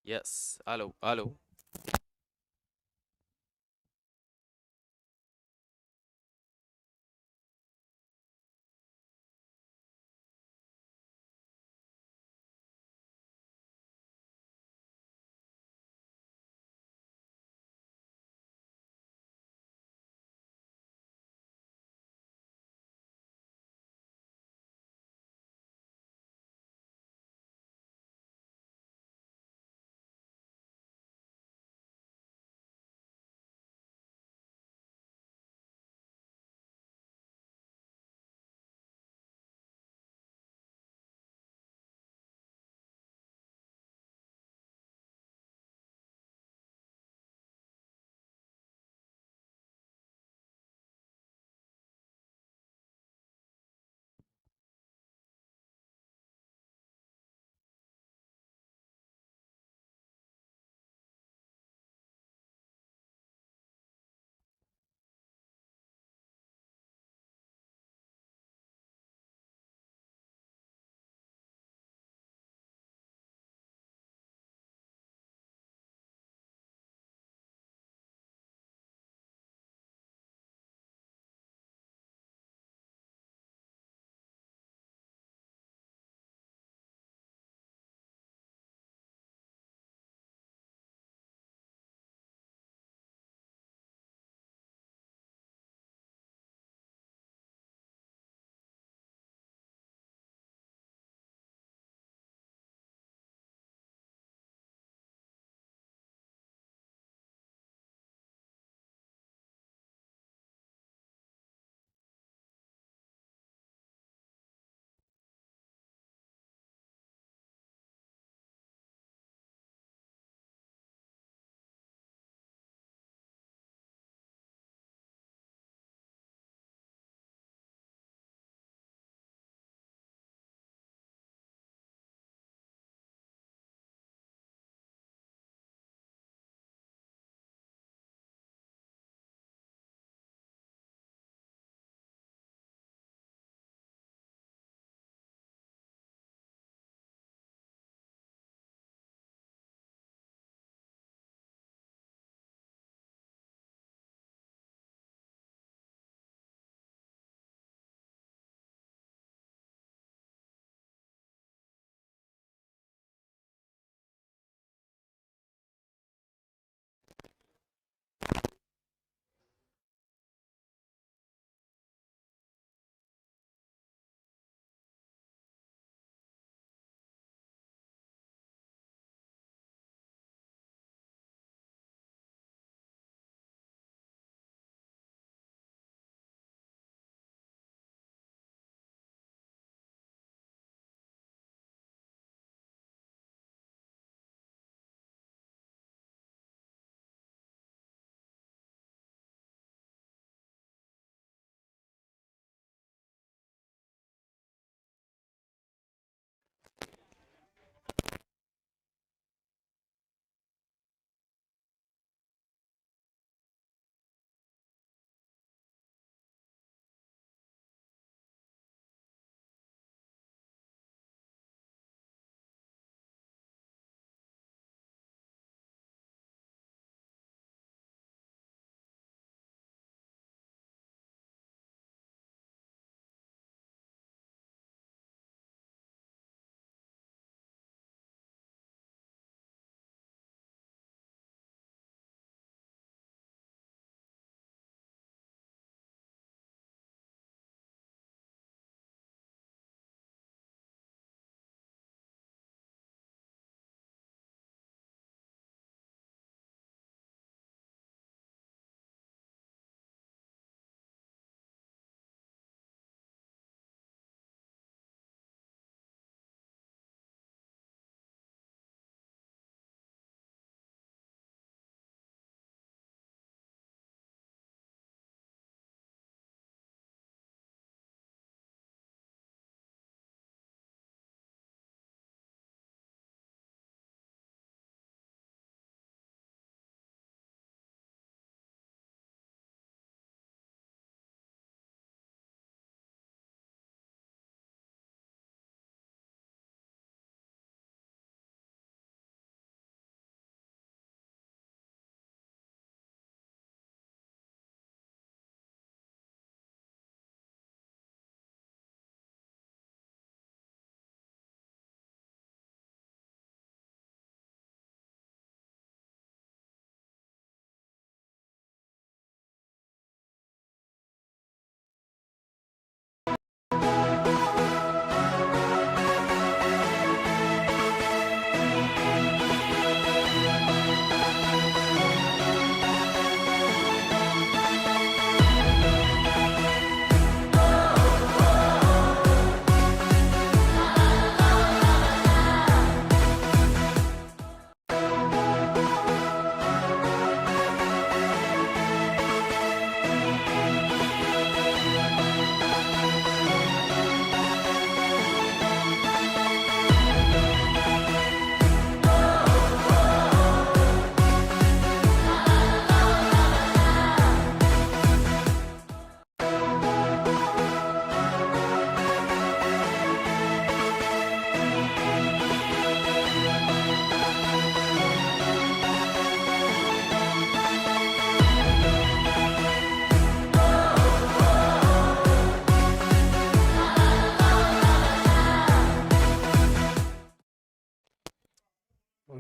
Yes. Aló, aló.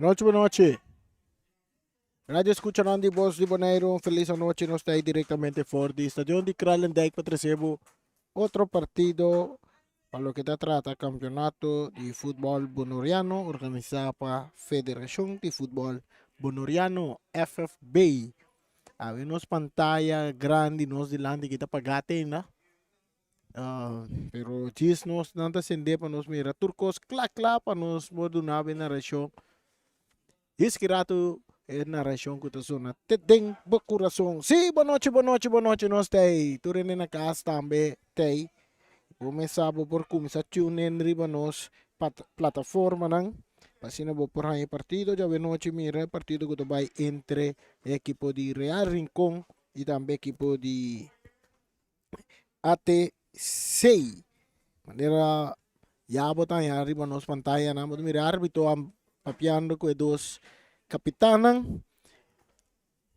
Boa noite. Radio escuchan de voz de Bonaire, feliz noche, nos está ahí directamente por el estadio de Kralendijk para recibo otro partido para lo que te trata campeonato de fútbol bonoriano organizado por Federación de Fútbol Bonoriano FFB. Habemos pantalla grande nos delante que está pagate, ¿no? Pero diz nos não acender para nos mirar turcos clac para nos modunar na região. Iskirato na região que está zona tem coração. Sim, boa noite nós tem. Turene na casa também tem. Começar por começar a tune in riba nos plataforma nang. Pasina bo por aí partido já noite mira partido que vai entre equipo de Real Rincon e também equipo de ATC. Manera ya botan ya arriba nos pantalla na mo mira árbitro am papiando com dos capitanan.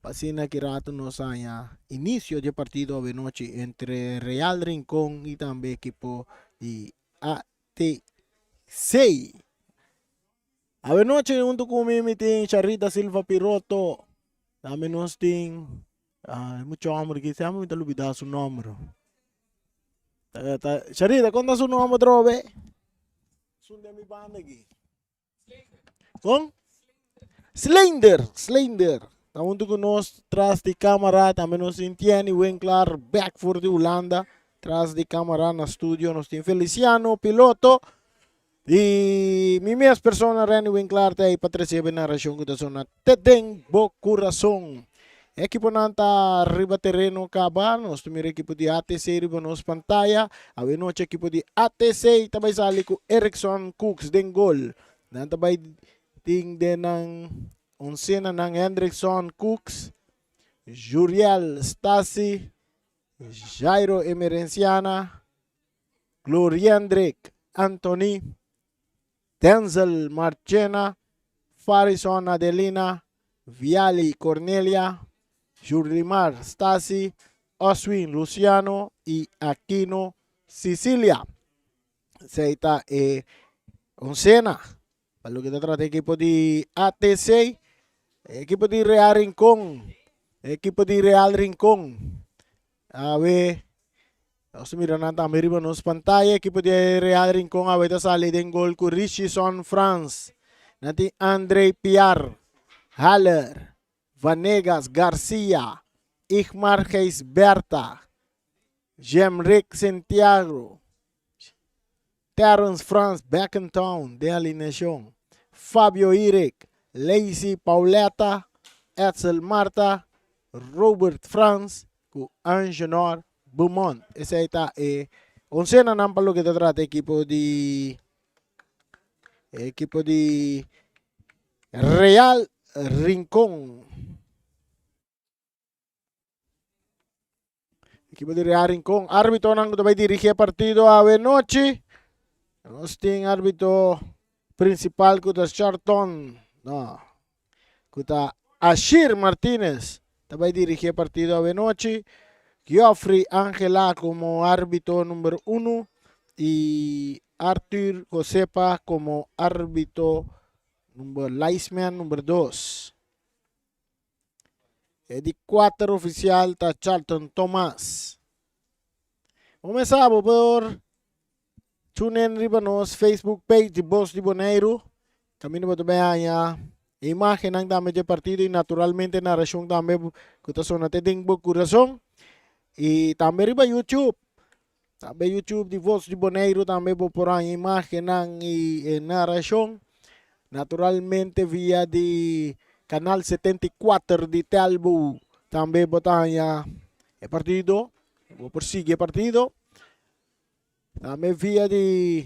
Pasina que rato nos haya inicio de partido de noche entre Real Rincón y también equipo de ATC. A ver noche junto con mi meeting Charita Silva Piroto. Dame nos ting mucho amor que se llama me te olvidar su nombre. Charita, ¿cuándo su nombre drobe? Son de mi banda aquí. ¿Con? Slender. Estamos con nos tras de cámara, también nos entiende Winkler, back for de Holanda, tras de cámara en el estudio, nos tiene Feliciano, piloto, y mi misma persona, Reni Winkler, te Patricia Benaración, que te zona, te tengo corazón. Equipo nanta arriba terreno caba, nos tumir equipo de ATC arriba nos pantalla, a ver noche equipo de ATC, tabay sali ko Erickson Cooks den gol, nanta bay ting den ng oncena ng Hendrickson Cooks, Juriel Stasi, Jairo Emerenciana, Gloriandrick Anthony, Denzel Marchena, Farison Adelina, Viali Cornelia, Jurimar Stasi, Oswin Luciano y Aquino Sicilia. Seita oncena. Para lo que te trata equipo de ATC, equipo de Real Rincón. A ver, vamos a mirar nada arriba nos pantalla, equipo de Real Rincón, a ver, te sale de gol con Richison France. Nanti André Pierre, Haller, Vanegas Garcia, Igmar Geis Berta, Jemrick Santiago, Terence France Beckentown de alineación, Fabio Iric, Lacey Pauleta, Edsel Marta, Robert France, Angenor Beaumont. Esa está oncena nampa lo que te trata equipo de Real Rincón. Equipo de Real Rincón. Árbitro nang que va a dirigir el partido a noche. Nos tiene árbitro principal que es Charlton. No. Que está Ashir Martínez. Te va a dirigir el partido a noche. Geoffrey Ángela como árbitro número 1. Y Arthur Josepa como árbitro linesman número 2. De 4 oficial está Charlton Thomas. Comenzamos por tune in riba nos Facebook page de Boss de Bonaire. Camino para também a imagem ng dami de partido e naturalmente narração também que está só na tending bo coração. E também riba YouTube. Também YouTube de Boss de Bonaire também por a imagem ng narração. Naturalmente via de Canal 74 de Telbo. Também botanha o partido. Vou perseguir o partido. Também via de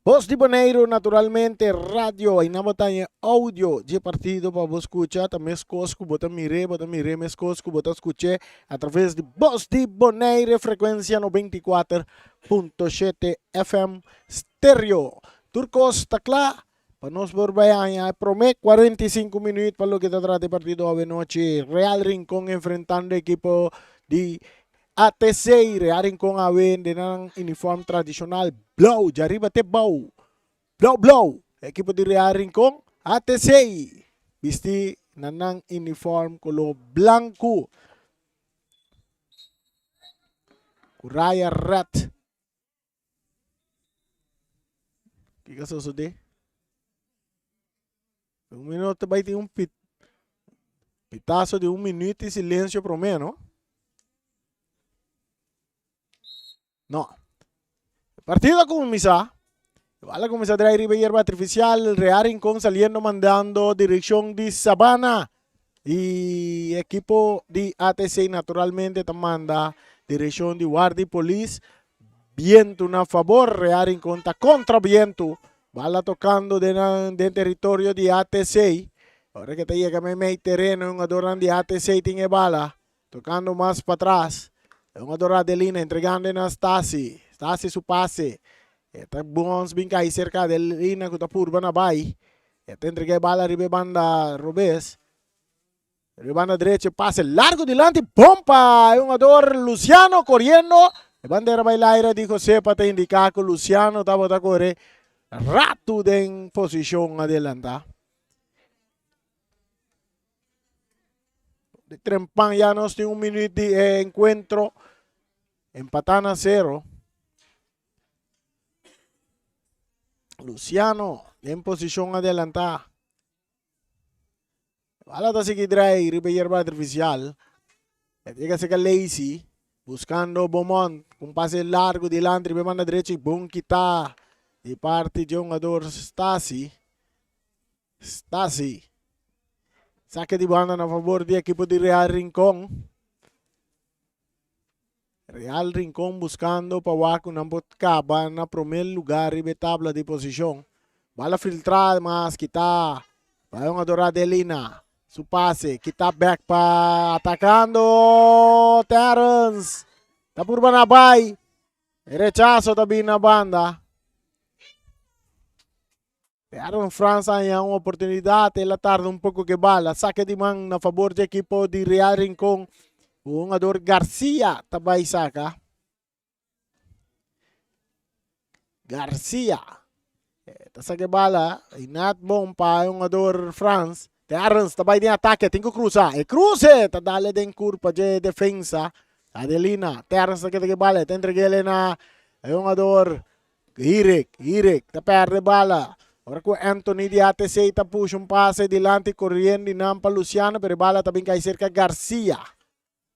Voz de Bonaire, naturalmente, radio. E na botanha audio de partido para você escutar. Também escosco, bota mire, me escosco, bota escutar através de Voz de Bonaire, frequência 94.7 FM stereo. Turcos, takla. Para nos borbayan, promet 45 minutos para lo que te trata el partido de noche. Real Rincón enfrentando equipo de ATC. Real Rincón a ver de un uniforme tradicional blau, de arriba te bau. Blow. Equipo de Real Rincon. ATC. Bisti nanang uniform color blanco. Kuraya red. Kika susunod. 1 minuto vai ter pitaço de 1 minuto e silêncio pro menos. No. Partida comienza. Igual comienza a traer hierba artificial. Real Rincon saliendo mandando dirección de Sabana. Y equipo de ATC naturalmente te manda dirección de Guardia Police. Viento a favor. Real Rincon está contra viento. Bala tocando de territorio de ATC. Ahora que te llega meio terreno, un adorán de ATC tiene bala. Tocando más para atrás. Un adorán de línea entregando a Stasi. Stasi su pase. Está bons bem cair cerca de línea que está por na bai. Está entregue bala ribe banda Robes. Ribe banda derecha pase largo delante. Pompa. Un ador Luciano corriendo. La bandera bailaira dijo sepa te indica que Luciano estaba a correr. Rato en posición adelanta. De Trempan ya nos tiene 1 minuto de encuentro. Empatan a 0. Luciano en posición adelantada. Bala está seguir drive, ribe hierba artificial. Llega a ser Lazy. Buscando Beaumont. Un pase largo delante, ribe manda derecha y boom quita. De parte de jogador Stasi. Saque de banda a favor do equipo de Real Rincon. Real Rincon buscando para Waco na Botcaba na primeiro lugar e tabla de posição. Bala filtrada, mas que tá. Vai uma dourada Elina. Su passe, que tá back para atacando Terence. Tá por Banabay. Rechazo também na banda. Pero França há uma oportunidade, ela tarda um pouco que bala. Saque de mão na favor do equipo de Real Rincon. O jogador Garcia também saca. Garcia. Tá saque bala. E not bom para o jogador France. Terence também tem ataque, tem que cruzar. E cruze! Tá dale den curva de defensa. Adelina. Terence saque de bala. Tá entregue ele na jogador Irek. Tá perde bala. Ahora con Anthony de ATC está puso un pase delante corriendo y nampa Luciano, pero bala también cae cerca Garcia.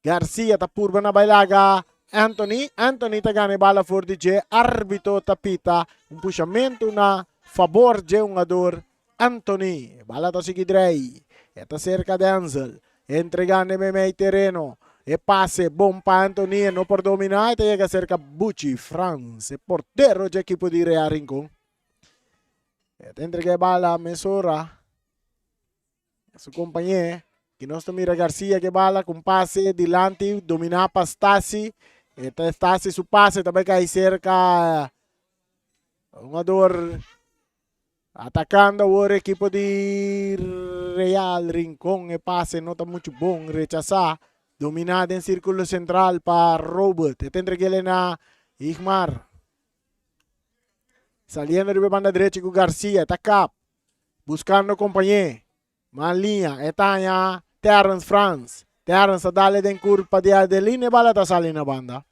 Garcia está purba na bailaga Anthony está gana bala for DJ. Árbitro tapita un puxamento na favor de jogador Anthony. Bala está seguidrei. Está cerca de Ansel. Entregando meio terreno. E passe bom para Anthony. No por dominar. E llega cerca Bucci France. Portero de equipo de Real Rincon. Entregué bala a Mesora. Su compañero. Que no está mira García que bala con pase delante. Domina para Stasi. Stasi su pase. También cae cerca. Un jugador atacando o equipo de Real Rincón. El pase no está mucho bom. Rechazar. Dominada en círculo central para Robert. Entregué na Igmar. Saliendo de banda derecha con García, está cap. Buscando compañero. Más línea, está ya Terence France. Terence dale den curva de Adeline, bala está saliendo na banda.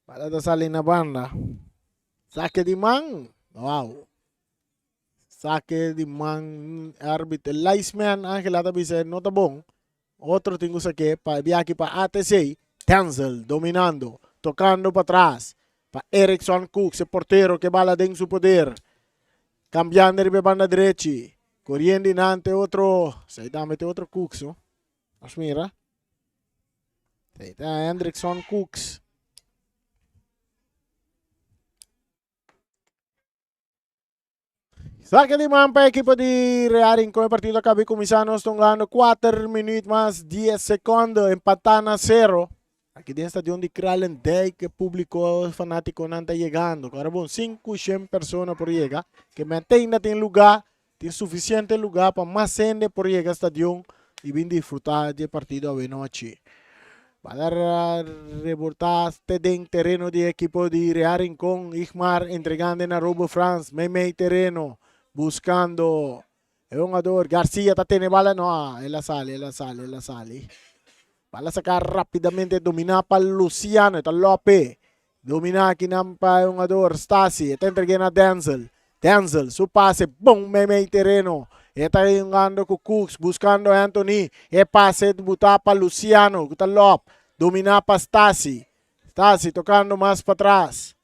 Bala está saliendo na banda. Saque de man. Wow. Saque de man. Árbitro. Liceman, Ángel Atabice, no está bom. Otro tengo saque para viaje para ATC. Tenzel dominando. Tocando para atrás. Para Erickson Cooks, el portero que bala en su poder. Cambiando de banda derecha. Corriendo inante otro. Se está metiendo otro Cooks, ¿no? Mas mira. Se está Erickson Cooks. Saque de man para el equipo de Real Rincón. El partido acaba comenzando. Están ganando 4 minutos más 10 segundos. Empatan a 0. Aqui dentro está de onde Krallen Day que público fanático não está chegando. Agora bom, 500 pessoas por chegar. Que ainda tem lugar, tem suficiente lugar para mais gente por chegar ao estádio e vir desfrutar do partido a noite. Para reportar en terreno de equipo de Real Rincon, Igmar entregando na Robo France, meio terreno, buscando el jugador, García tiene bala, no, él la sale. Bala sacar rápidamente, domina para Luciano, está Lope, domina aquí para el jugador, Stasi, está entregando a Denzel, su pase, bom, meio terreno, está jugando con Cooks, buscando a Anthony. E pase botar para Luciano. Está Lop. Dominar para Stasi. Stasi tocando más para atrás.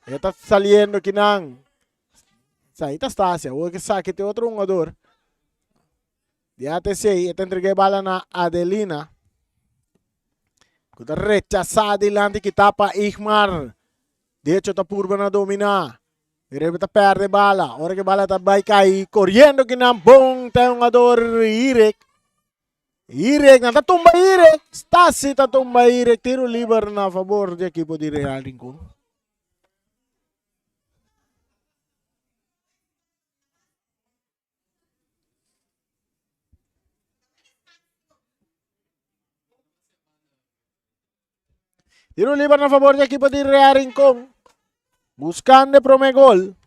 Está saliendo aqui não. Aí está Stasi. O que saque tem outro jogador. De ATC. Está entregando bala na Adelina. Está rechazada adelante que tapa Igmar. De hecho está por na dominar. Está perde bala. Ahora que bala está vai cair. Correndo que não bom. Tem um jogador Irek. Irek, nata tumba Irek. Stasi ta tumba Irek. Tiro liber na favor de equipo de Real Rincon. Tiro liber na favor de equipo de Real Rincon. Buscando promegol.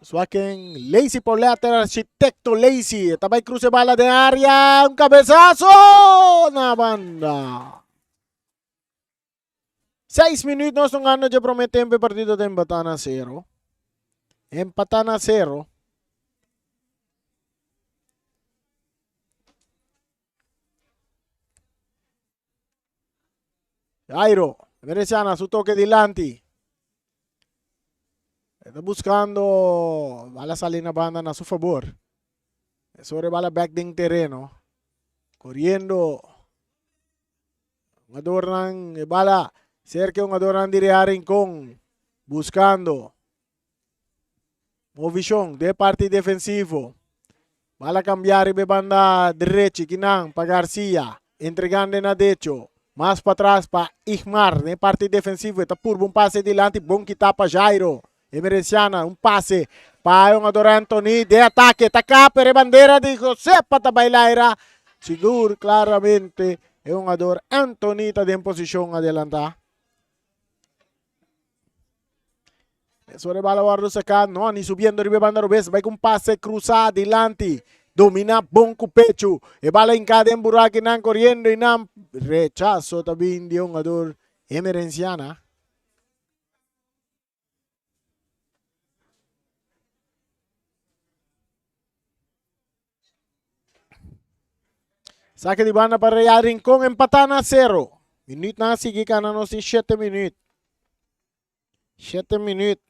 Suaken Lazy por lateral, arquitecto Lazy. Tabay cruce bala de área. Un cabezazo. Na banda. 6 minutos ng ano dyan prometempe partido de empatan a 0. Empatan a 0. Jairo, Veneciana, su toque delante. Está buscando bala salir na banda na su favor. Sobre bala back ding terreno. Corriendo. Un adornan bala cerca un adornan de Real Rincon. Buscando. Movision de parte defensivo. Bala cambiar de banda derecha. Kinang pa Garcia. Entregando na derecho. Mais para trás para Igmar, de parte defensiva, está por um passe adiante, bom que tá para Jairo. Emerenciana, um passe para o jogador Anthony, de ataque, está cá, para bandeira de José para bailar. Seguro, claramente, é um jogador Anthony, está em posição adelantar. Sobre bala guardo sacar, não, ni subindo de banda rubés, vai com passe cruzado adelante. Domina bom com pecho. E bala encada em buraco e não correndo e não rechazo também de um jogador Emerenciana. Saque de banda para Real Rincon, empatan a 0. Minute na sige ka na no si 7 minutes. 7 minutes.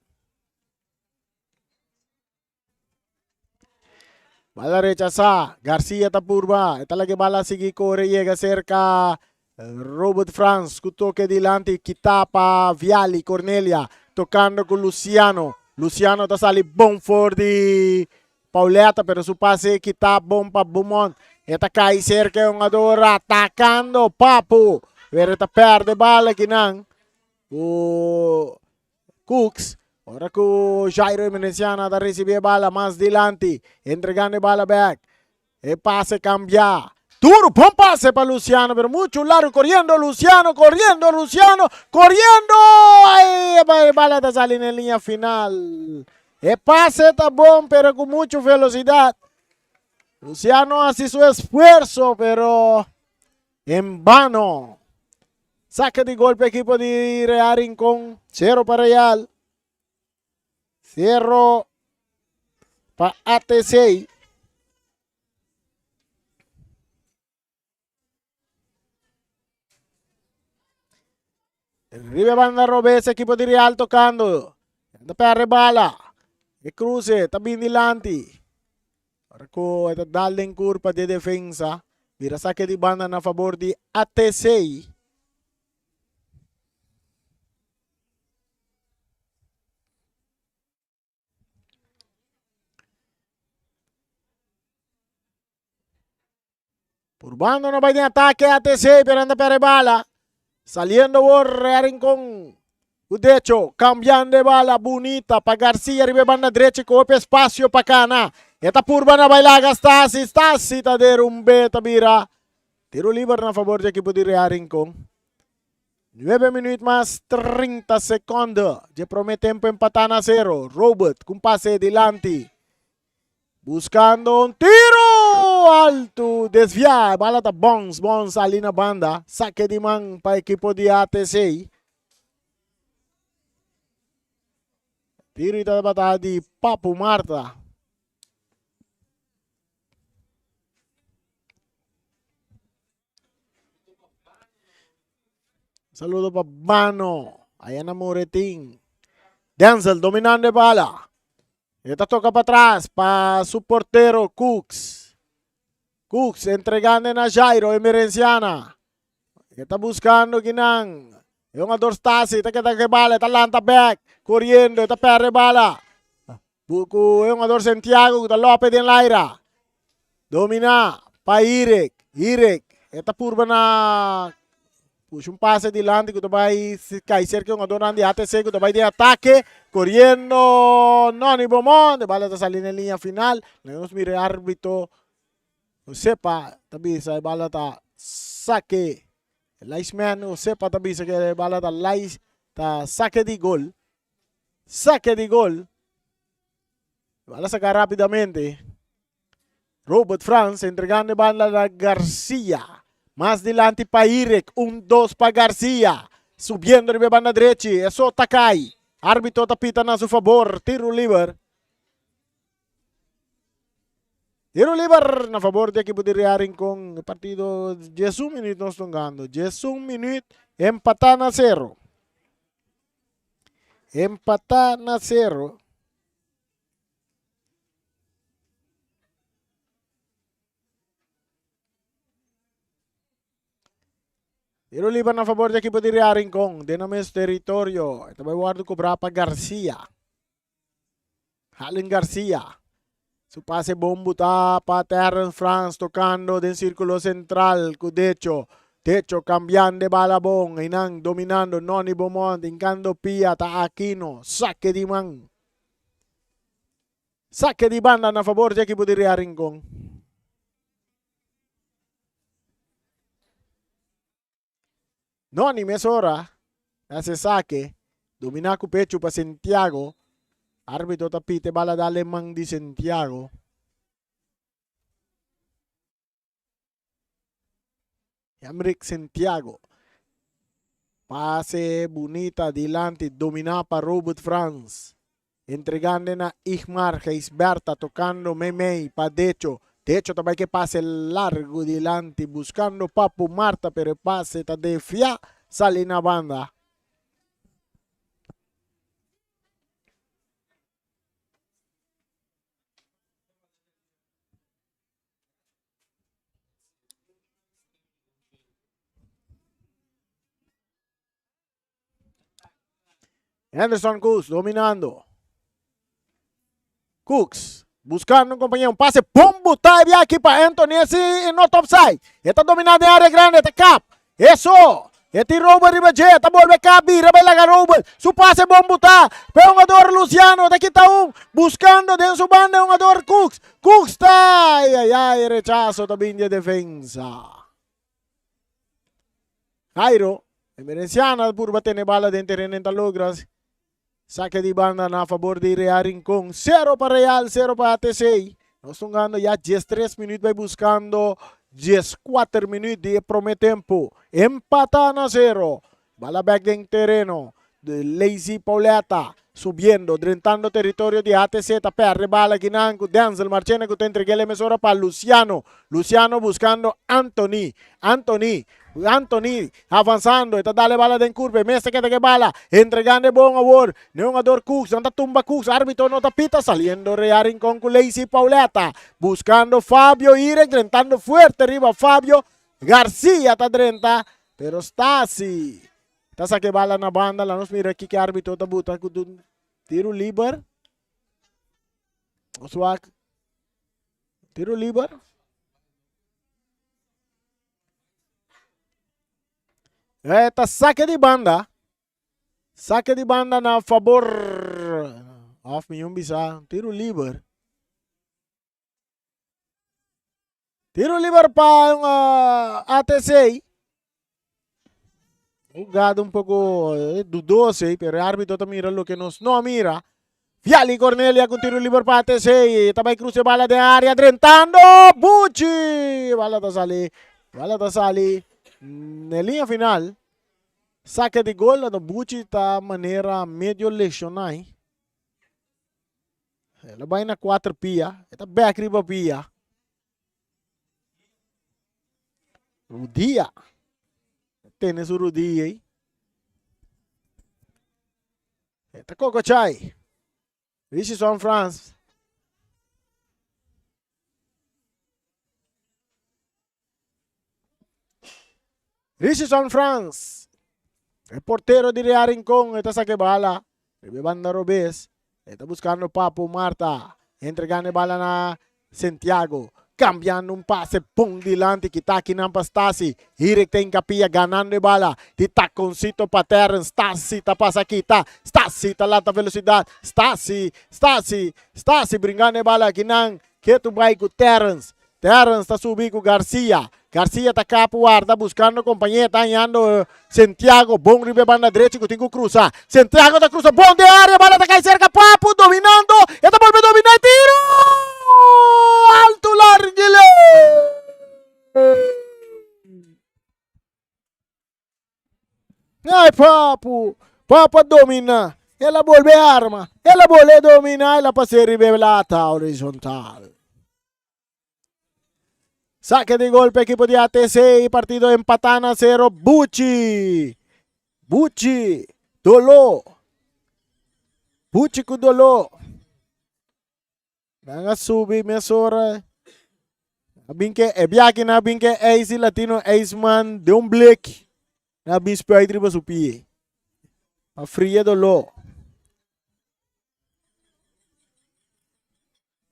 Bala rechaza, García tapurba, talaga bala sige corre, llega cerca, Robert France, con toque delante, Kitapa, Viali, Cornelia, tocando con Luciano, Luciano ta sali bom for di Pauleta, pero su pase Kitapa bom pa Beaumont, eta cai cerca un jogador atacando, Papu, pero ta perde bala kinang, Cooks, ahora con Jairo Emerenciana da recibir bala más delante. Entregando bala back. El pase cambia. Duro, buen pase para Luciano, pero mucho largo. Corriendo Luciano. Ay, bala está saliendo en línea final. El pase está bom, pero con mucha velocidad. Luciano hace su esfuerzo, pero en vano. Saque de golpe equipo de Real Rincon. 0 para Real. 0 para ATC. Ribe banda Robes, equipo de Real tocando. Anda para bala. E cruce, tabi delante. Ahora ko ito daling curva de defensa. Mira saque de banda na favor de ATC. Por banda no va de ataque ATC, pero anda para bala. Saliendo por Real Rincon. De hecho, cambiando de bala bonita para García, arriba banda derecha, con espacio para Cana. Esta purba na bailaga Stasi tá derrumbe tabira. Tiro libre na favor do equipo de Real Rincon. 9 minutos mais 30 segundos. De promete tempo empatar a 0. Robert com passe delante. Buscando um tiro alto. Desviar. Bala tá bons ali na banda. Saque de mão para a equipo de ATC. Tiro e tá batata de Papo Marta. Saludo para Bano. Ayan na Moreting. Denzel dominando de bala. Esta toca para atrás para su portero Cooks. Cooks entregando na Jairo Emerenciana. Está buscando Ginang. Yung ador Stasi. Ita kita que bala. Ita lanta back. Corriendo. Ita perre bala. Buku yung ador Santiago. Ita Lopez din Laira. Domina. Pa Irek. Ita purba na puxa un pase delante que vai cair cerca un adorno de ATC que vai de ataque corriendo Noni Bomón de bala está saliendo en línea final nos mire árbitro no sepa también sa bala está saque el Iceman no sepa también que bala está saque de gol bala saca rápidamente Robert France entregando bala a García. Más delante para Irek, 1-2 para Garcia. Subiendo de banda derecha, eso Takai. Árbitro tapita a su favor, tiro libre. Tiro libre a favor de equipo de Real Rincon. El partido 10 minutos nos están ganando. 10 minutos, empatan a 0. Empatan a 0. Tiro libre a favor do equipo de Real Rincon. Dinamis territorio. Ito vai guardo cobrar para Garcia. Allen Garcia. Su pase bombo tá para Terrence France tocando del círculo central. Decho cambiando de balabong. Inang dominando. Noni Beaumont. Incando Pia. Ta Aquino. Saque de man. Saque de banda a favor do equipo de Real Rincon. Noni Mesora hace saque, domina con pecho para Santiago, árbitro tapite, bala de alemán de Santiago. Yamrik Santiago, pase bonita adelante, domina para Robert France, entregando a Igmar Geisberta, tocando Memei para Decho. De hecho, también que pase largo delante, buscando Papo Marta, pero el pase está de fia, sale en la banda. Anderson Cooks dominando. Cooks. Buscando un compañero, un pase, pum, botar aquí para Anthony, así en no topside. Está dominando en área grande, está cap. Eso. Este Robert Ribaje, está vuelve cap, revela Robert. Su pase, bom botar. Pero un jugador Luciano, de aquí está buscando de su banda un jugador Cooks. Cooks está, ay, rechazo también de defensa. Jairo, Emerenciana, purba tiene bala de terreno en Talogras. Saque de banda a favor de Real Rincon. 0 para Real, 0 para ATC. Nós estamos ganhando já 13 minutos. Vai buscando 14 minutos de prometempo. Empatan a 0. Bala back en terreno. De Lazy Pauleta. Subiendo, drentando territorio de ATC. Per bala Ginanco. Denzel Marchena que te entregué la emisora para Luciano. Luciano buscando Anthony avanzando, está dale bala de curva, Messi que bala, entregando buen award, neonador Cooks, anda tumba Cooks, árbitro no tapita, saliendo Real Rincon con Lazy Pauleta, buscando Fabio Irek, drentando fuerte arriba Fabio, García está drenta, pero Stasi, está saque bala na banda, la nos mira aquí que árbitro está buta, tiro libre, tiro libre, Esta saque de banda na favor of Minyong Bisa, tiro libre. Tiro livre para yung ATC. Jugada un poco dudosa, pero el árbitro también mira lo que nos no mira. Viali Cornelia con tiro libre para ATC. Tabay cruce bala de área, drentando. Bucci. Bala ta sali. Bala ta sali. Na linha final. Saque de gol. No Bucci ta maneira medio lesionai. Ela vai na 4 pia. Ita back riba pia. Rudia. Tienes o Rudia aí. Ita Coco Chai. This is on France. This is on France. El portero de Real Rincón. Esta saque bala. Banda Robes. Está buscando Papo Marta. Entregando bala na Santiago. Cambiando un pase. Pum dilante. Kitaki nampa Stasi. Directa em capia. Ganando bala. De taconcito para Terrence. Stasi tá passa aqui. Stasi tá lá. Tá velocidade. Stasi brincando bala. Aqui não. Que tu vai com Terrence. Terrence está subindo com Garcia. Garcia está capuar, está buscando companhia, está ganhando Santiago, bom ribe banda direita, que tem que cruzar. Santiago está cruzando, bom de área, bala está caindo cerca, Papo dominando, está volviendo a dominar, tiro! Alto larguile! Ai, Papo domina, ela volve arma, ela volve dominar, ela passa ribe lata horizontal. Saque de golpe, equipo de ATC, partido empatando a 0. Bucci, Dolo. Bucci com Dolo. Nanga subi, mesora. Abinke, biaki na abinke, eisi latino, eisman, de um black. Na bispo aí triba supi. A fria Dolo.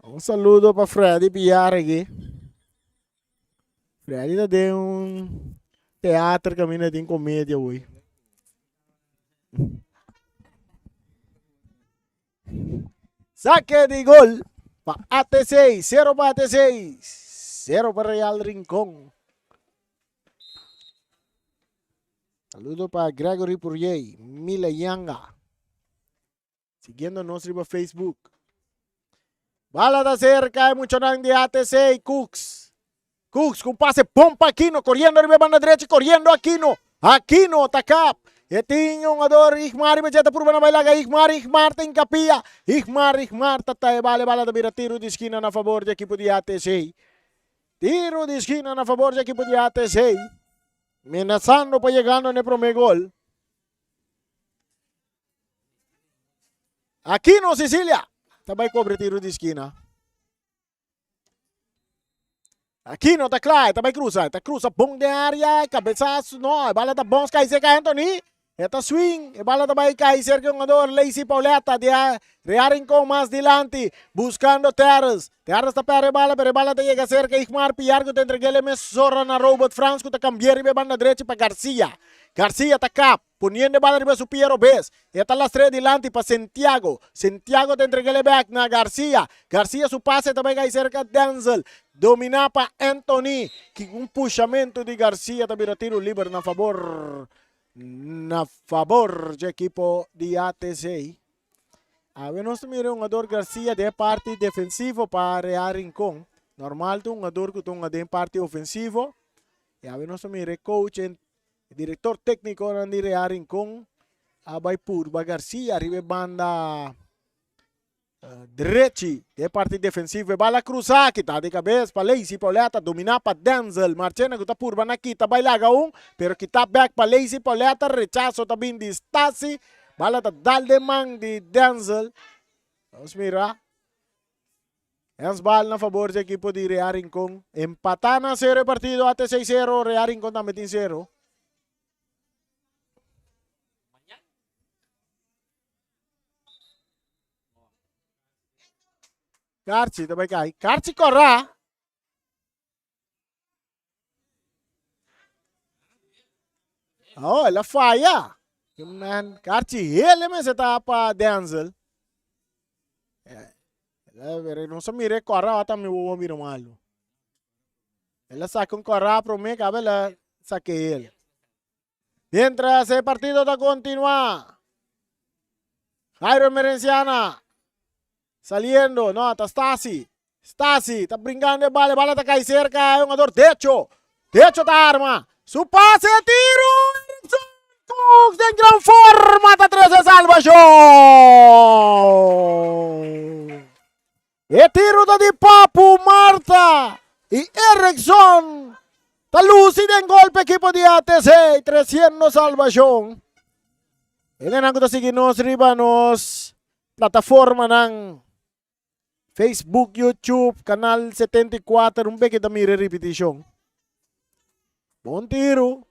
Um saludo para Freddy Piar aqui. Freddy tem teatro que a mina tem comédia hoje. Saque de gol para AT6, 0 para AT6, 0 para Real Rincón. Saludo para Gregory Purrier, Mila Yanga. Siguiendo-nos en Facebook. Bala da cerca, mucho de AT6, Cooks com passe bom para Aquino, correndo arriba banda direita, correndo Aquino, tacap. E tinha um ador, Igmar, imediata por na bailaga, Igmar tem capia, Igmar, tatay, bala da mira, tiro de esquina na favor do equipo de ATC. Tiro de esquina na favor do equipo de ATC. Amenazando para chegando no primeiro gol. Aquino, Sicilia, também cobre tiro de esquina. Aqui não está claro, também cruza, bom de área, cabeçaço, não, bala da bons, cai cerca Anthony, eta swing, bala também cai cerca jogador, Lacy Pauleta, de Real Rincón mais dilante, buscando Terras está para bala te chega cerca, Igmar Piargo, te entreguele mesora na Robert France, que te cambiar e banda direita para Garcia está cap, poniendo bala riba su Piero Bes, eta las tres dilante para Santiago te entreguele back na Garcia su pase também cai cerca Denzel, domina para Anthony, que um puxamento de Garcia também tiro livre na favor do equipo de ATC. A ver, nós temos um jogador Garcia de parte defensivo para Real Rincón. Normal, um jogador que tem de parte ofensivo. E a ver, nós temos coach, diretor técnico de Real Rincón. A vai por Garcia, arriba banda direita de parte defensiva, bala cruzar, que tá de cabeça para Lacy Pauleta, dominar para Denzel, Marchena que tá por aqui, tá bailaga pero que tá back para Lacy Pauleta, rechazo também de Stasi, bala tá dal de man de Denzel. Vamos mirar. Es bala na favor do equipo de Real Rincón, empatan a 0 partido, até 6-0, Real Rincón também tem 0. Carci, também cai. Carci corra. Oh, ela falha. Man, Carci, ele mesmo está para Denzel. Não se mire corra, até me vou mirar malo. Él la saca un corrapro, me cabe la saque él. Mientras el partido está continua. Jairo Merenciana. Saliendo, no, está Stasi. Stasi, está brincando el bala, bala está acá cerca, hay un jugador, techo está arma. Su pase, tiro. Cooks en gran forma, está 3 de salvación. El tiro de Papu, Marta y Erickson. Está lúcido en golpe equipo de ATC, 300 salvación. En el ángulo seguimos, ribanos, plataforma ng Facebook, YouTube, canal 74, un beque da mire repetition. Bom tiro.